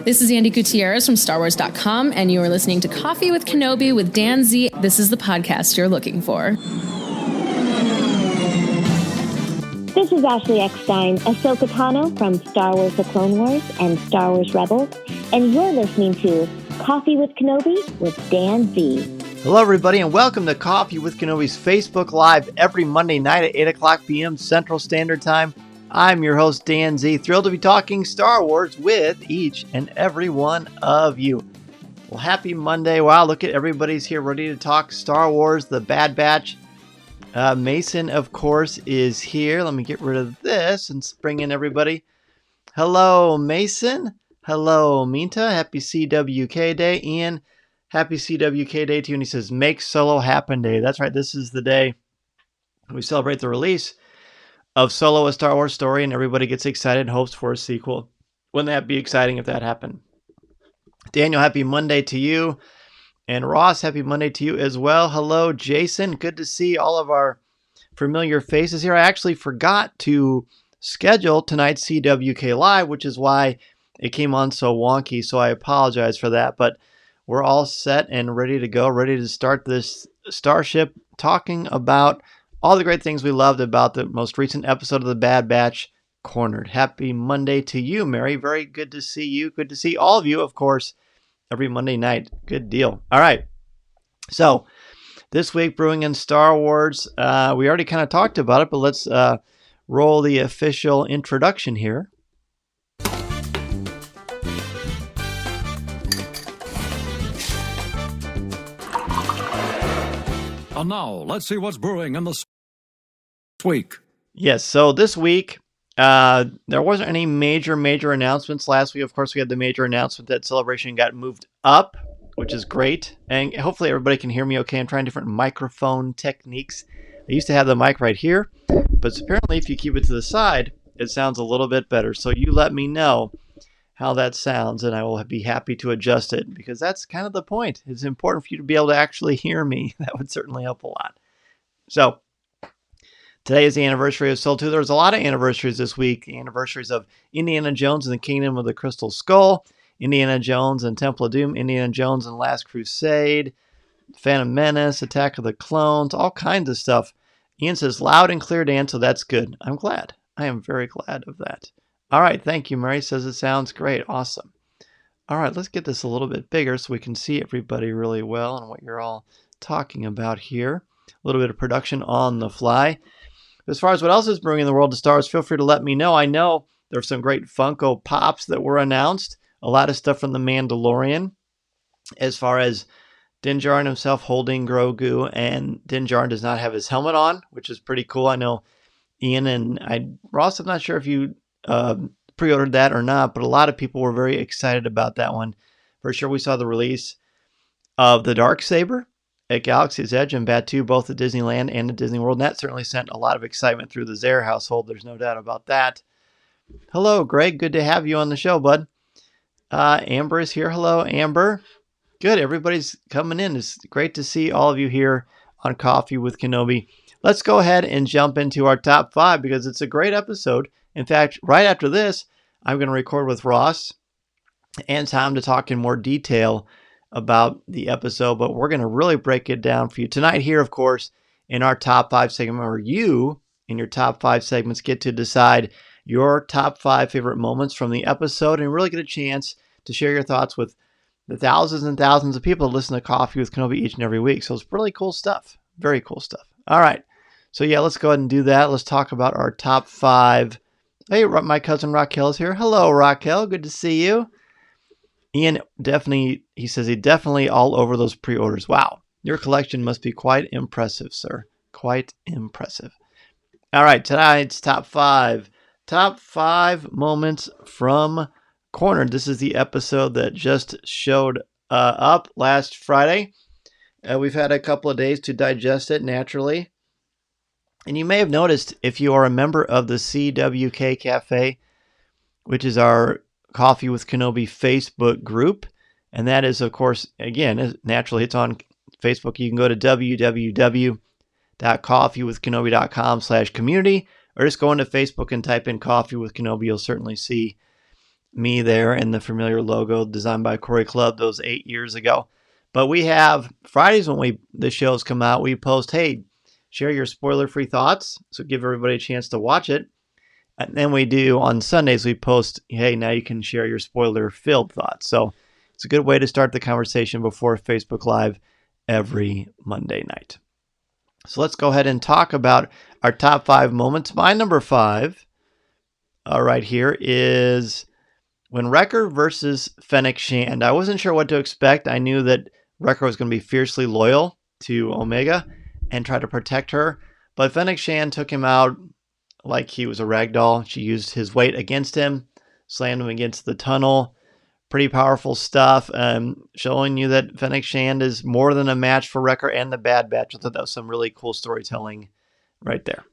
This is Andy Gutierrez from StarWars.com, and you are listening to Coffee with Kenobi with Dan Z. This is the podcast you're looking for. This is Ashley Eckstein, Ahsoka Tano from Star Wars The Clone Wars and Star Wars Rebels, and you're listening to Coffee with Kenobi with Dan Z. Hello, everybody, and welcome to Coffee with Kenobi's Facebook Live every Monday night at 8 o'clock p.m. Central Standard Time. I'm your host, Dan Z. Thrilled to be talking Star Wars with each and every one of you. Well, happy Monday. Wow, look at everybody's here ready to talk Star Wars, the Bad Batch. Mason, of course, is here. Let me get rid of this and bring in everybody. Hello, Mason. Hello, Minta. Happy CWK Day. Ian, happy CWK Day to you. And he says, make Solo happen day. That's right. This is the day we celebrate the release of Solo, a Star Wars story, and everybody gets excited and hopes for a sequel. Wouldn't that be exciting if that happened? Daniel, happy Monday to you. And Ross, happy Monday to you as well. Hello, Jason. Good to see all of our familiar faces here. I actually forgot to schedule tonight's CWK Live, which is why it came on so wonky, so I apologize for that. But we're all set and ready to go, ready to start this Starship, talking about all the great things we loved about the most recent episode of The Bad Batch, Cornered. Happy Monday to you, Mary. Very good to see you. Good to see all of you, of course, every Monday night. Good deal. All right. So this week, brewing in Star Wars, we already kind of talked about it, but let's roll the official introduction here. And now, let's see what's brewing in this week. Yes, so this week, there wasn't any major announcements. Last week, of course, we had the major announcement that Celebration got moved up, which is great. And hopefully everybody can hear me okay. I'm trying different microphone techniques. I used to have the mic right here, but apparently if you keep it to the side, it sounds a little bit better. So you let me know how that sounds, and I will be happy to adjust it, because that's kind of the point. It's important for you to be able to actually hear me. That would certainly help a lot. So today is the anniversary of Solo 2. There's a lot of anniversaries this week. The anniversaries of Indiana Jones and the Kingdom of the Crystal Skull, Indiana Jones and Temple of Doom, Indiana Jones and Last Crusade, Phantom Menace, Attack of the Clones, all kinds of stuff. Ian says, loud and clear, Dan, so that's good. I'm glad. I am very glad of that. All right, thank you. Mary says it sounds great. Awesome. All right, let's get this a little bit bigger so we can see everybody really well and what you're all talking about here. A little bit of production on the fly. As far as what else is brewing in the world of Star Wars, feel free to let me know. I know there are some great Funko Pops that were announced. A lot of stuff from The Mandalorian. As far as Din Djarin himself holding Grogu, and Din Djarin does not have his helmet on, which is pretty cool. I know Ian and Ross, I'm not sure if you pre-ordered that or not, but a lot of people were very excited about that one. For sure, we saw the release of the Darksaber at Galaxy's Edge and Batuu, both at Disneyland and at Disney World. And that certainly sent a lot of excitement through the Zare household. There's no doubt about that. Hello, Greg. Good to have you on the show, bud. Amber is here. Hello, Amber. Good. Everybody's coming in. It's great to see all of you here on Coffee with Kenobi. Let's go ahead and jump into our top 5 because it's a great episode. In fact, right after this, I'm going to record with Ross and Tom to talk in more detail about the episode, but we're going to really break it down for you tonight here, of course, in our top 5 segment, where you, in your top 5 segments, get to decide your top 5 favorite moments from the episode and really get a chance to share your thoughts with the thousands and thousands of people that listen to Coffee with Kenobi each and every week. So it's really cool stuff. Very cool stuff. All right. So yeah, let's go ahead and do that. Let's talk about our top 5. Hey, my cousin Raquel is here. Hello, Raquel. Good to see you. Ian he says he definitely all over those pre-orders. Wow. Your collection must be quite impressive, sir. Quite impressive. All right, tonight's top 5. Top 5 moments from Cornered. This is the episode that just showed up last Friday. We've had a couple of days to digest it naturally. And you may have noticed, if you are a member of the CWK Cafe, which is our Coffee with Kenobi Facebook group, and that is, of course, again, naturally, it's on Facebook. You can go to www.coffeewithkenobi.com/community, or just go into Facebook and type in Coffee with Kenobi. You'll certainly see me there and the familiar logo designed by Corey Clubb those 8 years ago. But we have Fridays when the shows come out, we post, hey, share your spoiler-free thoughts. So give everybody a chance to watch it. And then we do on Sundays, we post, hey, now you can share your spoiler-filled thoughts. So it's a good way to start the conversation before Facebook Live every Monday night. So let's go ahead and talk about our top 5 moments. My number 5 right here is when Wrecker versus Fennec Shand. I wasn't sure what to expect. I knew that Wrecker was going to be fiercely loyal to Omega and try to protect her. But Fennec Shand took him out like he was a ragdoll. She used his weight against him, slammed him against the tunnel. Pretty powerful stuff, showing you that Fennec Shand is more than a match for Wrecker and the Bad Batch. I thought that was some really cool storytelling right there.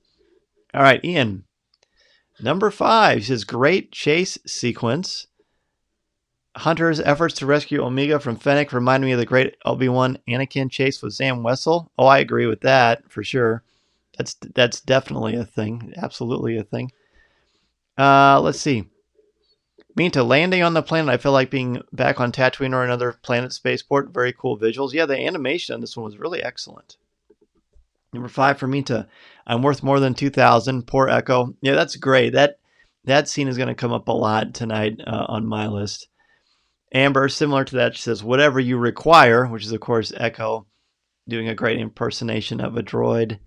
All right, Ian. Number 5 says great chase sequence. Hunter's efforts to rescue Omega from Fennec reminded me of the great Obi-Wan Anakin chase with Zam Wessel. Oh, I agree with that for sure. That's definitely a thing. Absolutely a thing. Let's see. Minta landing on the planet. I feel like being back on Tatooine or another planet spaceport. Very cool visuals. Yeah, the animation on this one was really excellent. Number 5 for Minta. I'm worth more than 2,000. Poor Echo. Yeah, that's great. That scene is going to come up a lot tonight on my list. Amber, similar to that, she says, whatever you require, which is, of course, Echo doing a great impersonation of a droid.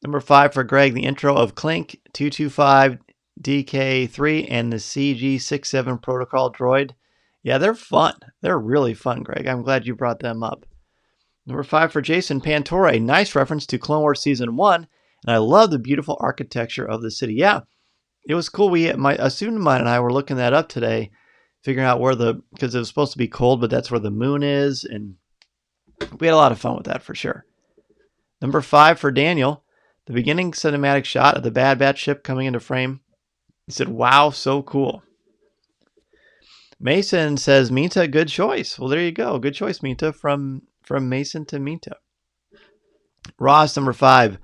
Number 5 for Greg, the intro of Clink 225 DK3 and the CG67 protocol droid. Yeah, they're fun. They're really fun, Greg. I'm glad you brought them up. Number 5 for Jason, Pantora, a nice reference to Clone Wars Season 1, and I love the beautiful architecture of the city. Yeah, it was cool. A student of mine and I were looking that up today, figuring out because it was supposed to be cold, but that's where the moon is, and we had a lot of fun with that for sure. Number 5 for Daniel, the beginning cinematic shot of the Bad Batch ship coming into frame. He said, wow, so cool. Mason says, Minta, good choice. Well, there you go. Good choice, Minta, from Mason to Minta. Ross, number 5.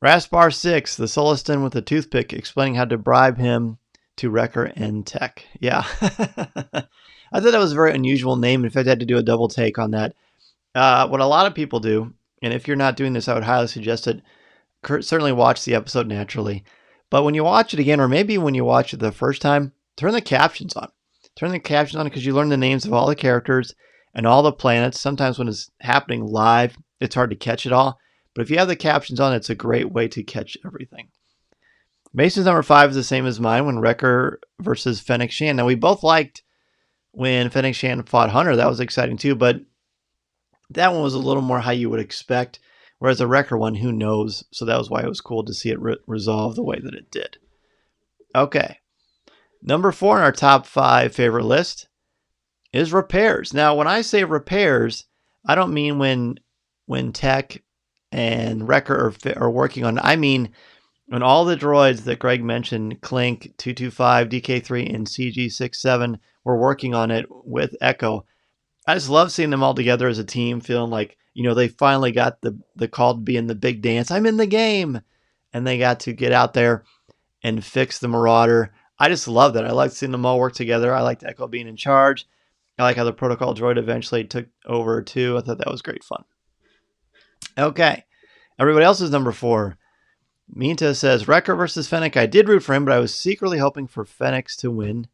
Raspar 6, the Solistan with a toothpick, explaining how to bribe him to Wrecker and Tech. Yeah. I thought that was a very unusual name. In fact, I had to do a double take on that. What a lot of people do, and if you're not doing this, I would highly suggest it. Certainly watch the episode naturally. But when you watch it again, or maybe when you watch it the first time, turn the captions on. Turn the captions on because you learn the names of all the characters and all the planets. Sometimes when it's happening live, it's hard to catch it all. But if you have the captions on, it's a great way to catch everything. Mason's number 5 is the same as mine, when Wrecker versus Fennec Shand. Now, we both liked when Fennec Shand fought Hunter. That was exciting too, but that one was a little more how you would expect. Whereas the Wrecker one, who knows? So that was why it was cool to see it resolve the way that it did. Okay. Number 4 on our top 5 favorite list is repairs. Now, when I say repairs, I don't mean when Tech and Wrecker are working on it. I mean when all the droids that Greg mentioned, Clink, 225, DK3, and CG67, were working on it with Echo. I just love seeing them all together as a team, feeling like, they finally got the call to be in the big dance. I'm in the game. And they got to get out there and fix the Marauder. I just love that. I like seeing them all work together. I liked Echo being in charge. I like how the protocol droid eventually took over too. I thought that was great fun. Okay. Everybody else's number 4. Minta says, Wrecker versus Fennec. I did root for him, but I was secretly hoping for Fennec to win.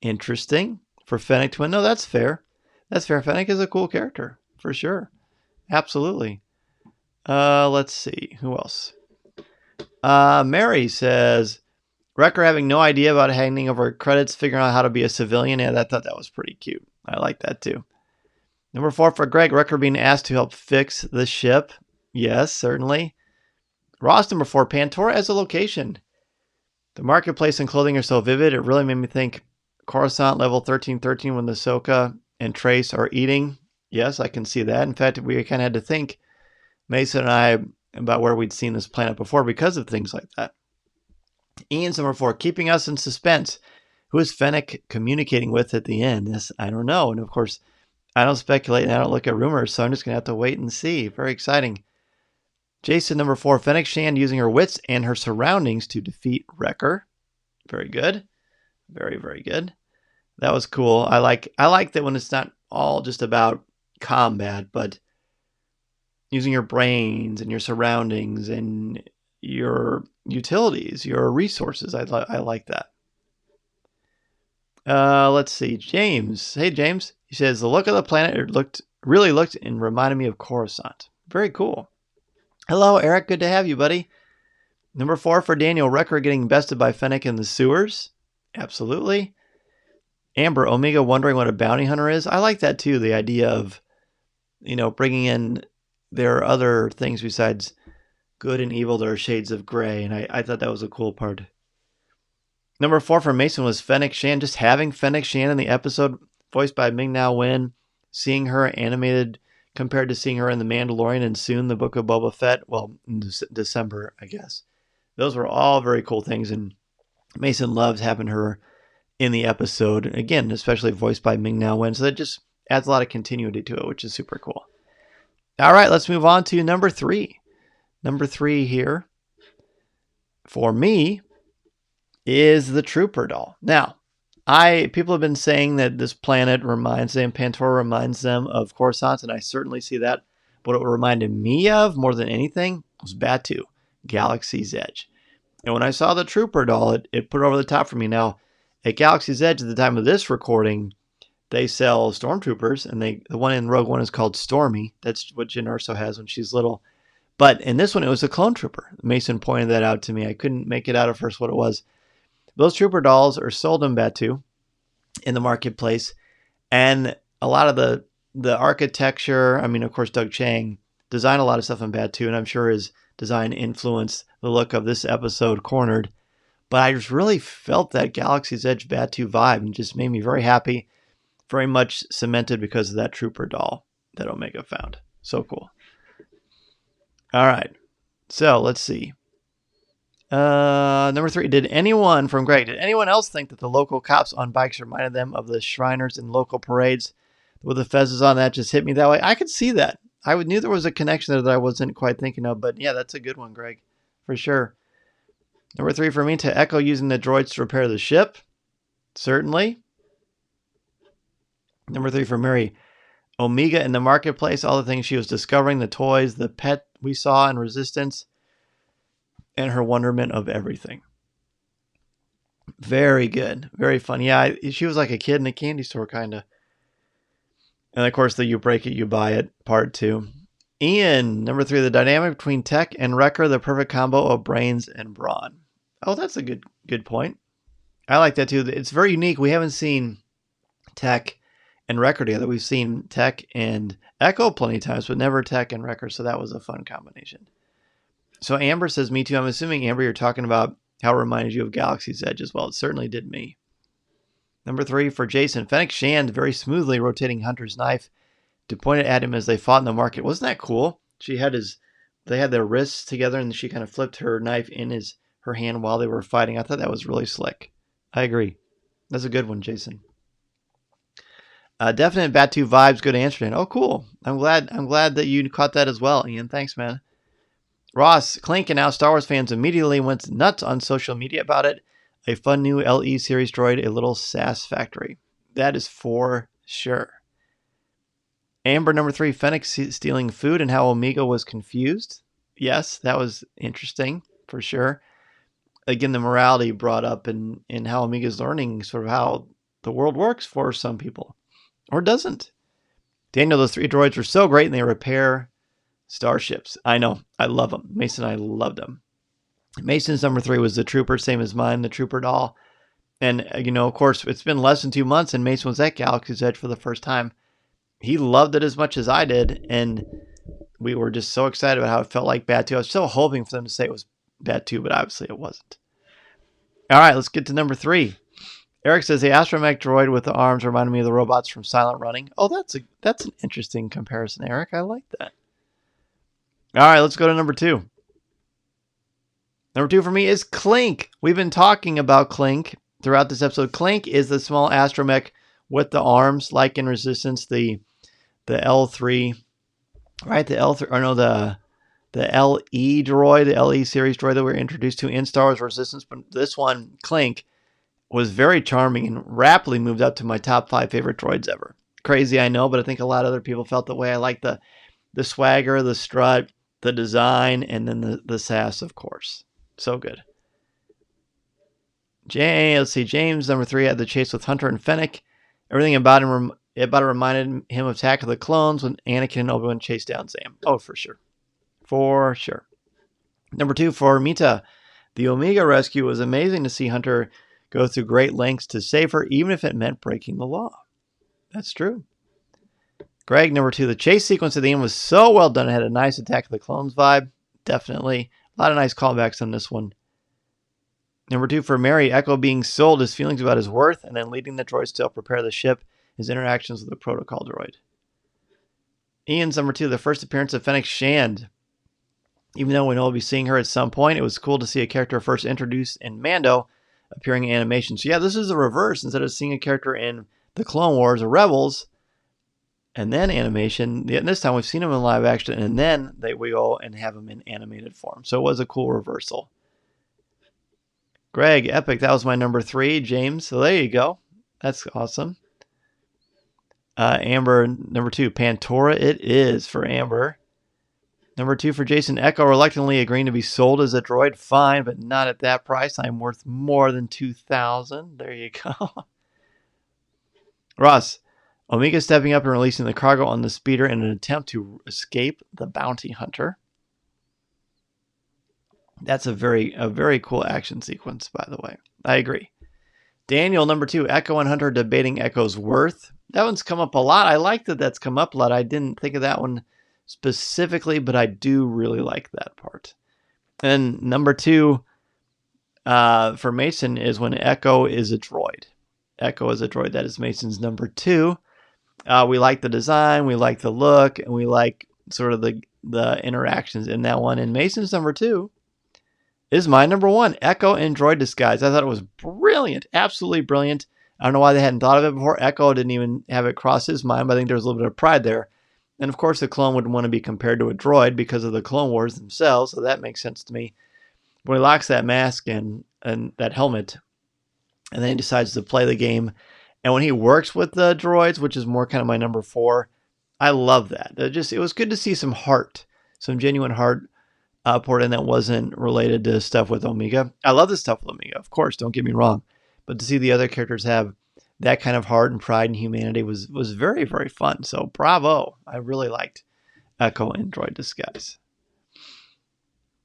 Interesting. For Fennec to win. No, that's fair. That's fair. Fennec is a cool character, for sure. Absolutely. Let's see. Who else? Mary says, Wrecker having no idea about handing over credits, figuring out how to be a civilian. Yeah, I thought that was pretty cute. I like that too. Number 4 for Greg, Wrecker being asked to help fix the ship. Yes, certainly. Ross, number 4, Pantora as a location. The marketplace and clothing are so vivid, it really made me think Coruscant level 1313 when the Ahsoka and Trace are eating. Yes, I can see that. In fact, we kind of had to think, Mason and I, about where we'd seen this planet before because of things like that. Ian's number 4, keeping us in suspense. Who is Fennec communicating with at the end? Yes, I don't know. And of course, I don't speculate and I don't look at rumors, so I'm just going to have to wait and see. Very exciting. Jason, number 4, Fennec Shand using her wits and her surroundings to defeat Wrecker. Very good. Very, very good. That was cool. I like that when it's not all just about combat, but using your brains and your surroundings and your utilities, your resources. I like that. Let's see. James. Hey, James. He says, the look of the planet really looked and reminded me of Coruscant. Very cool. Hello, Eric. Good to have you, buddy. Number 4 for Daniel. Wrecker getting bested by Fennec in the sewers. Absolutely. Amber, Omega wondering what a bounty hunter is. I like that too. The idea of, bringing in, there are other things besides good and evil that are shades of gray. And I thought that was a cool part. Number 4 for Mason was Fennec Shan. Just having Fennec Shan in the episode, voiced by Ming-Na Wen, seeing her animated compared to seeing her in The Mandalorian and soon the Book of Boba Fett. Well, in December, I guess. Those were all very cool things. And Mason loves having her in the episode. Again, especially voiced by Ming-Na Wen. So that just adds a lot of continuity to it, which is super cool. All right, let's move on to number 3. Number 3 here for me is the Trooper doll. Now, people have been saying that this planet reminds them, Pantora reminds them of Coruscant, and I certainly see that. What it reminded me of more than anything was Batuu, Galaxy's Edge. And when I saw the Trooper doll, it put it over the top for me. Now, at Galaxy's Edge, at the time of this recording, they sell Stormtroopers, and the one in Rogue One is called Stormy. That's what Jyn Erso has when she's little. But in this one, it was a clone trooper. Mason pointed that out to me. I couldn't make it out at first what it was. Those trooper dolls are sold in Batuu in the marketplace. And a lot of the architecture, of course, Doug Chiang designed a lot of stuff in Batuu, and I'm sure his design influenced the look of this episode, Cornered. But I just really felt that Galaxy's Edge Batuu vibe and just made me very happy. Very much cemented because of that trooper doll that Omega found. So cool. All right. So let's see. Number 3. Did anyone else think that the local cops on bikes reminded them of the Shriners in local parades with the fezzes on? That just hit me that way. I could see that. I knew there was a connection there that I wasn't quite thinking of, but yeah, that's a good one, Greg, for sure. Number 3 for me, to Echo using the droids to repair the ship. Certainly. Number 3 for Mary, Omega in the marketplace, all the things she was discovering, the toys, the pet we saw in Resistance, and her wonderment of everything. Very good. Very fun. Yeah, she was like a kid in a candy store, kind of. And of course, the you break it, you buy it, part 2. Ian, number 3, the dynamic between Tech and Wrecker, the perfect combo of brains and brawn. Oh, that's a good point. I like that too. It's very unique. We haven't seen Tech and Wrecker together. We've seen Tech and Echo plenty of times, but never Tech and Wrecker, so that was a fun combination. So Amber says, me too. I'm assuming, Amber, you're talking about how it reminded you of Galaxy's Edge as well. It certainly did me. Number 3 for Jason, Fennec Shand very smoothly rotating Hunter's knife to point it at him as they fought in the market. Wasn't that cool? They had their wrists together and she kind of flipped her knife in her hand while they were fighting. I thought that was really slick. I agree. That's a good one, Jason. Definite Batuu vibes. Good answer, Dan. Oh, cool. I'm glad that you caught that as well, Ian. Thanks, man. Ross, Clink, and now Star Wars fans immediately went nuts on social media about it. A fun new LE series droid, a little sass factory. That is for sure. Amber, number 3, Fennec stealing food and how Omega was confused. Yes, that was interesting, for sure. Again, the morality brought up in how Omega's learning sort of how the world works for some people. Or doesn't. Daniel, those 3 droids were so great and they repair starships. I know. I love them. Mason, I loved them. Mason's number 3 was the Trooper, same as mine, the Trooper doll. And, of course, it's been less than 2 months and Mason was at Galaxy's Edge for the first time. He loved it as much as I did. And we were just so excited about how it felt like Batuu. I was so hoping for them to say it was Batuu, but obviously it wasn't. All right, let's get to number 3. Eric says the astromech droid with the arms reminded me of the robots from Silent Running. Oh, that's an interesting comparison, Eric. I like that. All right, let's go to number 2. Number 2 for me is Clink. We've been talking about Clink throughout this episode. Clink is the small astromech with the arms, like in Resistance, the L3, right? The L3, or no, the LE droid, the LE series droid that we were introduced to in Star Wars Resistance. But this one, Clink, was very charming and rapidly moved up to my top 5 favorite droids ever. Crazy, I know, but I think a lot of other people felt that way. I like the swagger, the strut, the design, and then the sass, of course. So good. Let's see. James, number 3, had the chase with Hunter and Fennec. Everything about it reminded him of Attack of the Clones when Anakin and Obi-Wan chased down Zam. Oh, for sure. For sure. Number 2, for Mita. The Omega rescue was amazing to see Hunter go through great lengths to save her, even if it meant breaking the law. That's true. Greg, number 2, the chase sequence at the end was so well done. It had a nice Attack of the Clones vibe. Definitely. A lot of nice callbacks on this one. Number 2, for Mary, Echo being sold, his feelings about his worth, and then leading the droids to help prepare the ship, his interactions with the protocol droid. Ian's number 2, the first appearance of Fennec Shand. Even though we know we'll be seeing her at some point, it was cool to see a character first introduced in Mando appearing in animation. So yeah, this is the reverse. Instead of seeing a character in the Clone Wars or Rebels and then animation, this time we've seen him in live action and then we go and have him in animated form. So it was a cool reversal. Greg, epic. That was my number 3. James, so there you go. That's awesome. Amber, number 2, Pantora. It is for Amber. Number 2 for Jason, Echo reluctantly agreeing to be sold as a droid. Fine, but not at that price. I'm worth more than 2,000. There you go. Ross, Omega stepping up and releasing the cargo on the speeder in an attempt to escape the bounty hunter. That's a very cool action sequence, by the way. I agree. Daniel, number 2, Echo and Hunter debating Echo's worth. That one's come up a lot. I like that that's come up a lot. I didn't think of that one specifically, but I do really like that part. And number 2 for Mason is when Echo is a droid. Echo is a droid. That is Mason's number 2. We like the design, we like the look, and we like sort of the interactions in that one. And Mason's number 2 is my number 1, Echo in droid disguise. I thought it was brilliant, absolutely brilliant. I don't know why they hadn't thought of it before. Echo didn't even have it cross his mind, but I think there was a little bit of pride there. And of course, the clone would want to be compared to a droid because of the Clone Wars themselves, so that makes sense to me. When he locks that mask and that helmet, and then he decides to play the game, and when he works with the droids, which is more kind of my number 4, I love that. It was good to see some heart, some genuine heart poured in that wasn't related to stuff with Omega. I love the stuff with Omega, of course, don't get me wrong, but to see the other characters have that kind of heart and pride and humanity was very, very fun. So bravo. I really liked Echo in droid disguise.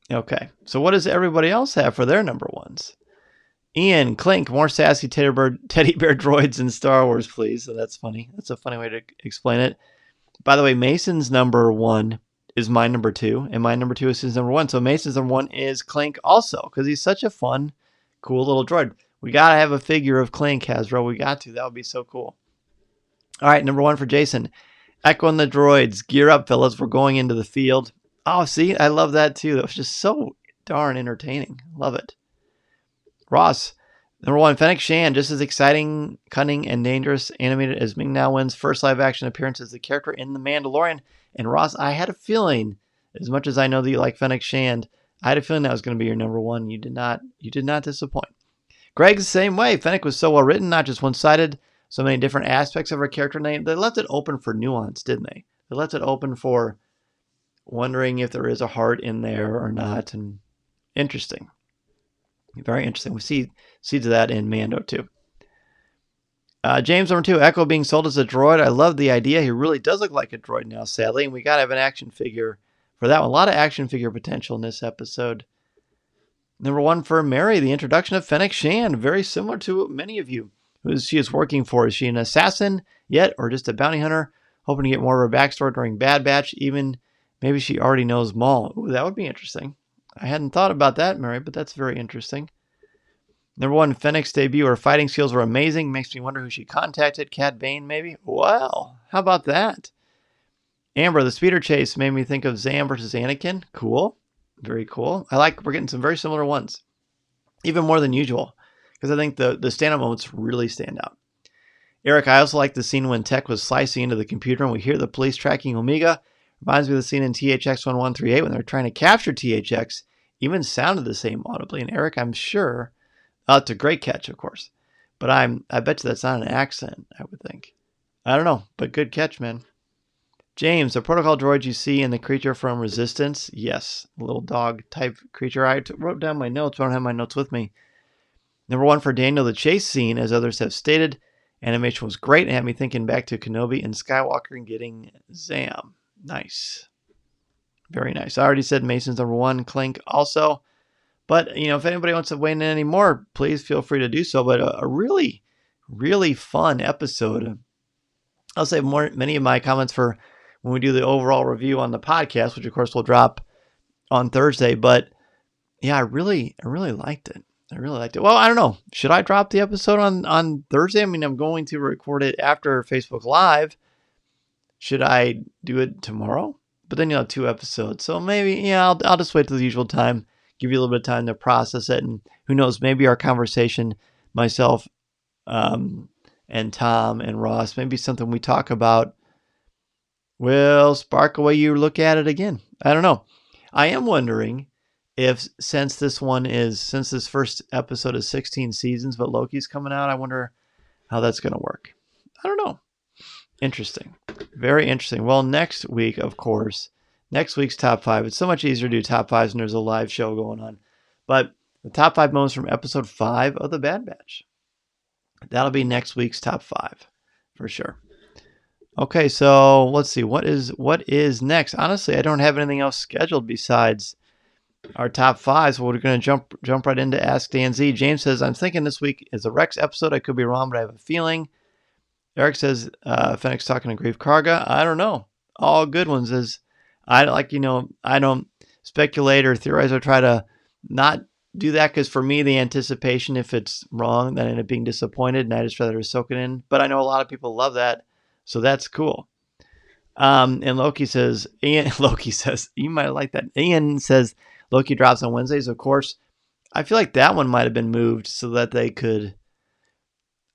Okay, so what does everybody else have for their number 1s? Ian, Clink, more sassy teddy bear droids in Star Wars, please. So that's funny. That's a funny way to explain it. By the way, Mason's number 1 is my number 2, and my number 2 is his number 1. So Mason's number 1 is Clink also, because he's such a fun, cool little droid. We got to have a figure of Clink, Hasbro. We got to. That would be so cool. All right, number 1 for Jason. Echo and the droids. Gear up, fellas. We're going into the field. Oh, see? I love that, too. That was just so darn entertaining. Love it. Ross. Number 1, Fennec Shand. Just as exciting, cunning, and dangerous animated as Ming-Na Wen's first live-action appearance as the character in The Mandalorian. And Ross, I had a feeling, as much as I know that you like Fennec Shand, I had a feeling that was going to be your number 1. You did not disappoint. Greg's the same way. Fennec was so well written, not just one-sided, so many different aspects of her character name. They left it open for nuance, didn't they? They left it open for wondering if there is a heart in there or not. And interesting. Very interesting. We see seeds of that in Mando too. James, number 2, Echo being sold as a droid. I love the idea. He really does look like a droid now, sadly. And we got to have an action figure for that one. A lot of action figure potential in this episode. Number 1 for Mary, the introduction of Fennec Shand. Very similar to many of you. Who she is working for. Is she an assassin yet or just a bounty hunter? Hoping to get more of her backstory during Bad Batch. Even maybe she already knows Maul. Ooh, that would be interesting. I hadn't thought about that, Mary, but that's very interesting. Number 1, Fennec's debut. Her fighting skills were amazing. Makes me wonder who she contacted. Cad Bane, maybe? Well, how about that? Amber, the speeder chase made me think of Zam versus Anakin. Cool. Very cool. We're getting some very similar ones. Even more than usual. Because I think the standout moments really stand out. Eric, I also like the scene when Tech was slicing into the computer and we hear the police tracking Omega. Reminds me of the scene in THX 1138 when they were trying to capture THX. Even sounded the same audibly. And Eric, I'm sure, it's a great catch, of course. But I bet you that's not an accent, I would think. I don't know, but good catch, man. James, the protocol droid you see in the creature from Resistance? Yes, little dog type creature. I wrote down my notes, but I don't have my notes with me. Number 1 for Daniel, the chase scene, as others have stated. Animation was great and had me thinking back to Kenobi and Skywalker and getting Zam. Nice. Very nice. I already said Mason's number 1, Clink also. But, if anybody wants to weigh in any more, please feel free to do so. But a really, really fun episode. I'll save many of my comments for when we do the overall review on the podcast, which of course will drop on Thursday. But yeah, I really liked it. Well, I don't know. Should I drop the episode on Thursday? I mean, I'm going to record it after Facebook Live. Should I do it tomorrow? But then you'll have 2 episodes. So maybe, I'll just wait till the usual time. Give you a little bit of time to process it. And who knows, maybe our conversation, myself and Tom and Ross, maybe something we talk about will spark a way you look at it again. I don't know. I am wondering if since this first episode is 16 seasons, but Loki's coming out, I wonder how that's going to work. I don't know. Interesting. Very interesting. Well, next week, of course, next week's top 5. It's so much easier to do top 5s when there's a live show going on. But the top 5 moments from episode 5 of The Bad Batch. That'll be next week's top 5 for sure. Okay, so let's see. What is next? Honestly, I don't have anything else scheduled besides our top 5. So we're going to jump right into Ask Dan Z. James says, I'm thinking this week is a Rex episode. I could be wrong, but I have a feeling. Eric says, Fennec's talking to Grief Karga. I don't know. All good ones. I don't speculate or theorize or try to not do that, because for me, the anticipation, if it's wrong, then I end up being disappointed, and I just rather soak it in. But I know a lot of people love that, so that's cool. And Loki says, you might like that. Ian says, Loki drops on Wednesdays. Of course, I feel like that one might have been moved so that they could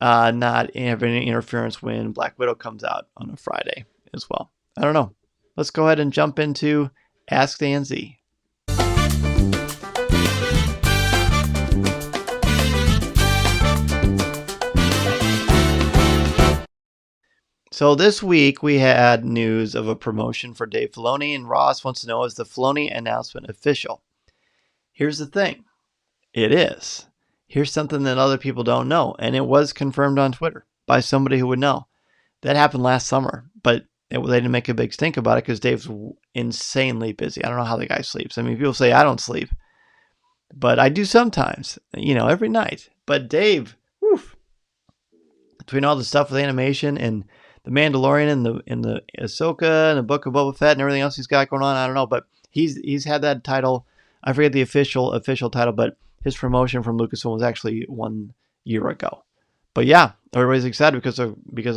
not have any interference when Black Widow comes out on a Friday as well. I don't know. Let's go ahead and jump into Ask Dan Z. So this week we had news of a promotion for Dave Filoni, and Ross wants to know, is the Filoni announcement official? Here's the thing. It is. Here's something that other people don't know, and it was confirmed on Twitter by somebody who would know. That happened last summer, but they didn't make a big stink about it because Dave's insanely busy. I don't know how the guy sleeps. I mean, people say I don't sleep, but I do sometimes, every night. But Dave, between all the stuff with animation and the Mandalorian and the Ahsoka and the Book of Boba Fett and everything else he's got going on, I don't know, but he's had that title. I forget the official title, but his promotion from Lucasfilm was actually 1 year ago. But yeah, everybody's excited because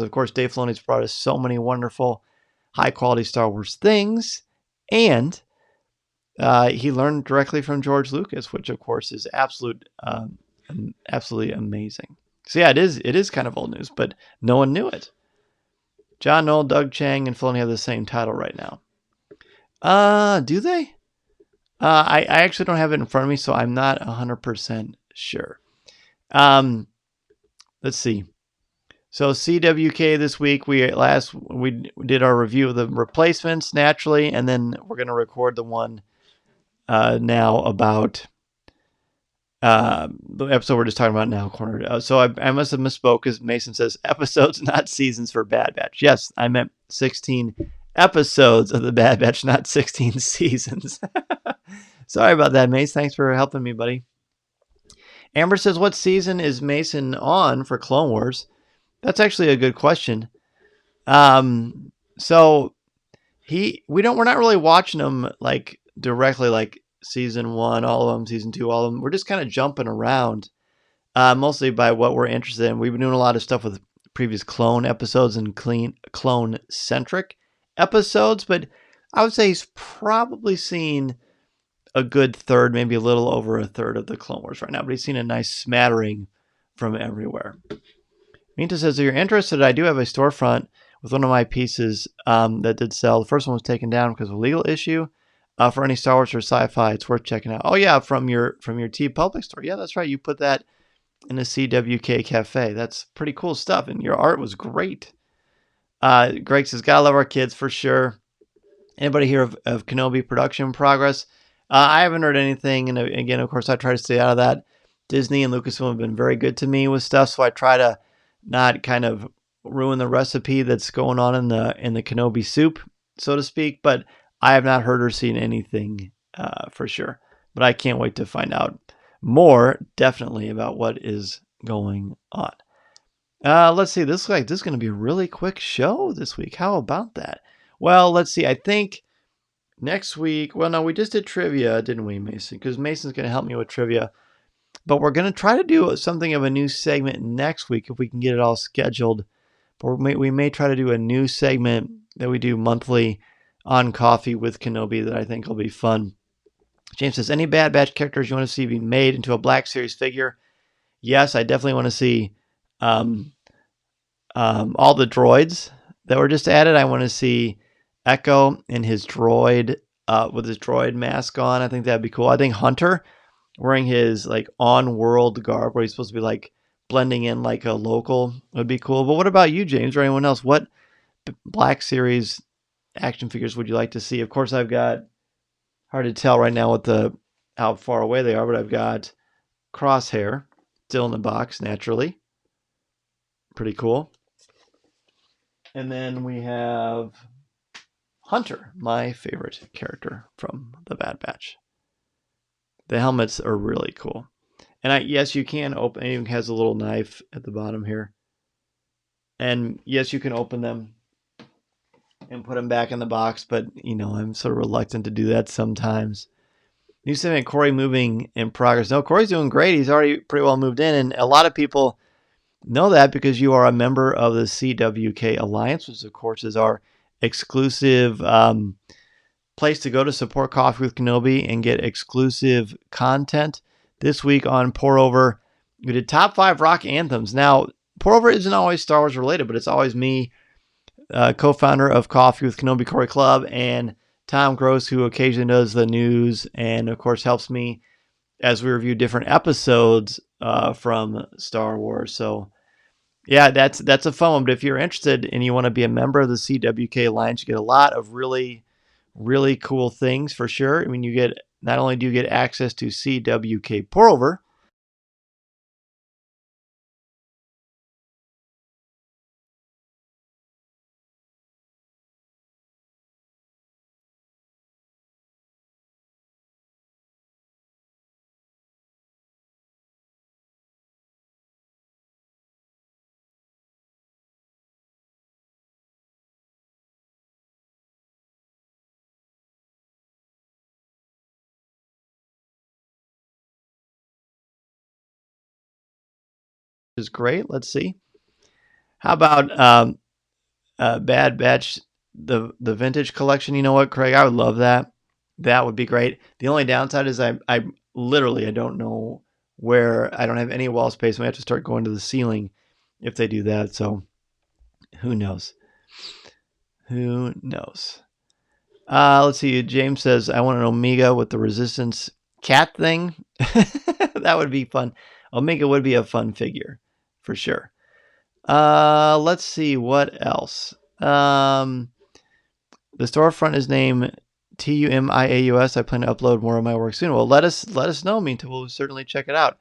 of course Dave Filoni's brought us so many wonderful, high quality Star Wars things, and he learned directly from George Lucas, which of course is absolutely amazing. So yeah, it is kind of old news, but no one knew it. John Knoll, Doug Chang, and Filoni have the same title right now. Do they? I actually don't have it in front of me, so I'm not 100% sure. Let's see. So CWK this week, we did our review of the replacements naturally, and then we're going to record the one now about the episode we're just talking about now, cornered. So I must have misspoke, because Mason says episodes, not seasons for Bad Batch. Yes, I meant 16 episodes of the Bad Batch, not 16 seasons. Sorry about that, Mace. Thanks for helping me, buddy. Amber says, what season is Mason on for Clone Wars? That's actually a good question. So we're not really watching them like directly, like season 1, all of them, season 2, all of them. We're just kind of jumping around, mostly by what we're interested in. We've been doing a lot of stuff with previous clone episodes and clone-centric episodes, but I would say he's probably seen a good third, maybe a little over a third of the Clone Wars right now, but he's seen a nice smattering from everywhere. Minta says, if you're interested, I do have a storefront with one of my pieces that did sell. The first one was taken down because of a legal issue. For any Star Wars or sci-fi, it's worth checking out. Oh yeah, from your TeePublic store. Yeah, that's right. You put that in a CWK Cafe. That's pretty cool stuff. And your art was great. Greg says, gotta love our kids for sure. Anybody here of Kenobi production progress? I haven't heard anything. And again, of course, I try to stay out of that. Disney and Lucasfilm have been very good to me with stuff. So I try to not kind of ruin the recipe that's going on in the Kenobi soup, so to speak. But I have not heard or seen anything for sure. But I can't wait to find out more, definitely, about what is going on. Let's see. This looks like this is going to be a really quick show this week. How about that? Well, let's see. I think next week, well, no, we just did trivia, didn't we, Mason? Because Mason's going to help me with trivia. But we're going to try to do something of a new segment next week if we can get it all scheduled. But we may try to do a new segment that we do monthly on Coffee with Kenobi that I think will be fun. James says, any Bad Batch characters you want to see be made into a Black Series figure? Yes, I definitely want to see all the droids that were just added. I want to see Echo in his droid with his droid mask on. I think that'd be cool. I think Hunter wearing his like on-world garb where he's supposed to be like blending in like a local would be cool. But what about you, James, or anyone else? What Black Series action figures would you like to see? Of course, I've got, hard to tell right now with how far away they are, but I've got Crosshair still in the box, naturally. Pretty cool. And then we have Hunter, my favorite character from the Bad Batch. The helmets are really cool. And yes, you can open, it even has a little knife at the bottom here. And yes, you can open them and put them back in the box, but I'm sort of reluctant to do that sometimes. New segment, Corey moving in progress. No, Corey's doing great. He's already pretty well moved in, and a lot of people know that because you are a member of the CWK Alliance, which of course is our exclusive place to go to support Coffee with Kenobi and get exclusive content. This week on Pour Over, we did top 5 rock anthems. Now, Pour Over isn't always Star Wars related, but it's always me, co-founder of Coffee with Kenobi Corey Club, and Tom Gross, who occasionally does the news and, of course, helps me as we review different episodes from Star Wars. So, yeah, that's a fun one. But if you're interested and you want to be a member of the CWK Alliance, you get a lot of really, really cool things for sure. I mean, not only do you get access to CWK Pour Over, is great. Let's see. How about Bad Batch, the vintage collection? You know what, Craig? I would love that. That would be great. The only downside is I literally I don't know where. I don't have any wall space. We have to start going to the ceiling if they do that. So who knows? Who knows? Let's see. James says, I want an Omega with the Resistance cat thing. That would be fun. Omega would be a fun figure for sure. Let's see what else. The storefront is named TUMIAUS. I plan to upload more of my work soon. Well, let us know. We'll certainly check it out.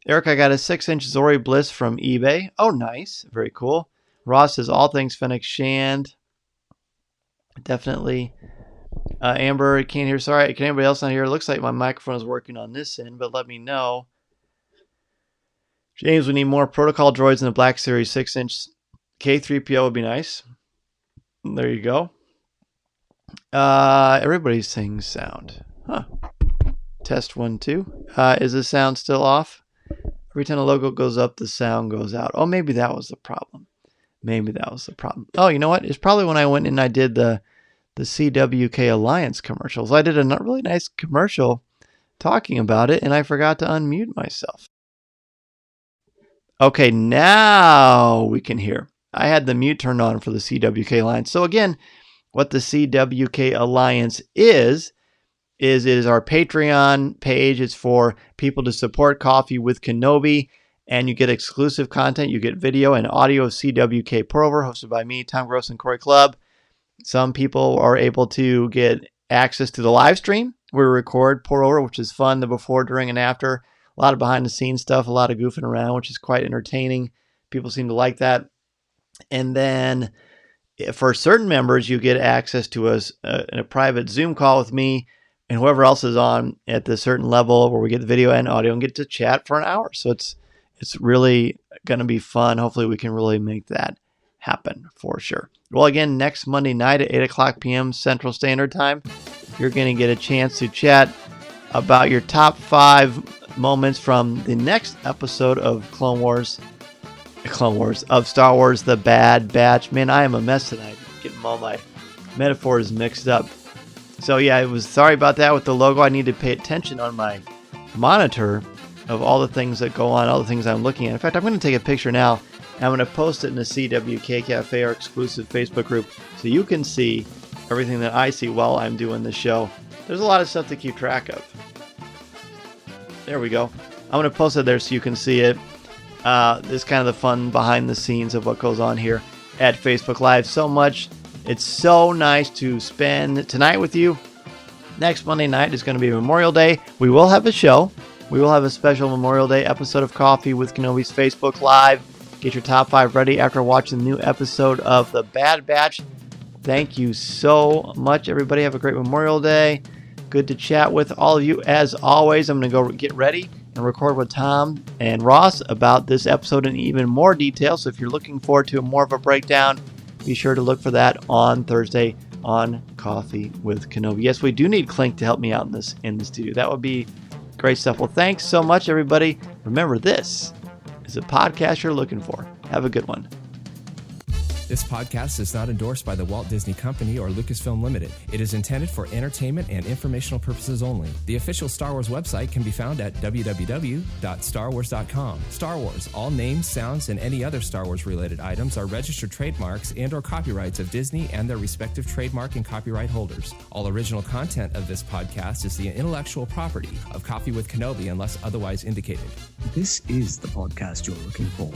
Eric, I got a 6-inch Zori Bliss from eBay. Oh, nice. Very cool. Ross says all things Fennec Shand. Definitely. Amber, can't hear. Sorry, can anybody else not hear? It looks like my microphone is working on this end, but let me know. James, we need more protocol droids in the Black Series 6-inch. K3PO would be nice. There you go. Everybody's saying sound. Huh. Test 1, 2. Is the sound still off? Every time the logo goes up, the sound goes out. Oh, maybe that was the problem. Oh, you know what? It's probably when I went and I did the CWK Alliance commercials. I did a really nice commercial talking about it, and I forgot to unmute myself. Okay, now we can hear. I had the mute turned on for the CWK Alliance. So again, what the CWK Alliance is it is our Patreon page. It's for people to support Coffee with Kenobi and you get exclusive content. You get video and audio of CWK Pour-Over, hosted by me, Tom Gross, and Corey Clubb. Some people are able to get access to the live stream where we record Pour-Over, which is fun, the before, during, and after. A lot of behind-the-scenes stuff, a lot of goofing around, which is quite entertaining. People seem to like that. And then for certain members, you get access to us in a private Zoom call with me and whoever else is on at the certain level where we get the video and audio and get to chat for an hour. So it's really going to be fun. Hopefully we can really make that happen for sure. Well, again, next Monday night at 8 o'clock p.m. Central Standard Time, you're going to get a chance to chat about your top 5 moments from the next episode of Clone Wars, of Star Wars The Bad Batch. Man, I am a mess tonight, getting all my metaphors mixed up. So yeah, I was sorry about that with the logo. I need to pay attention on my monitor of all the things that go on, all the things I'm looking at. In fact, I'm going to take a picture now, and I'm going to post it in the CWK Cafe, our exclusive Facebook group, so you can see everything that I see while I'm doing the show. There's a lot of stuff to keep track of. There we go. I'm going to post it there so you can see it. This is kind of the fun behind the scenes of what goes on here at Facebook Live. So much. It's so nice to spend tonight with you. Next Monday night is going to be Memorial Day. We will have a show. We will have a special Memorial Day episode of Coffee with Kenobi's Facebook Live. Get your top 5 ready after watching the new episode of The Bad Batch. Thank you so much, everybody. Have a great Memorial Day. Good to chat with all of you. As always, I'm going to go get ready and record with Tom and Ross about this episode in even more detail. So if you're looking forward to more of a breakdown, be sure to look for that on Thursday on Coffee with Kenobi. Yes, we do need Clink to help me out in the studio. That would be great stuff. Well, thanks so much, everybody. Remember, this is a podcast you're looking for. Have a good one. This podcast is not endorsed by the Walt Disney Company or Lucasfilm Limited. It is intended for entertainment and informational purposes only. The official Star Wars website can be found at www.starwars.com. Star Wars, all names, sounds, and any other Star Wars-related items are registered trademarks and/or copyrights of Disney and their respective trademark and copyright holders. All original content of this podcast is the intellectual property of Coffee with Kenobi unless otherwise indicated. This is the podcast you're looking for.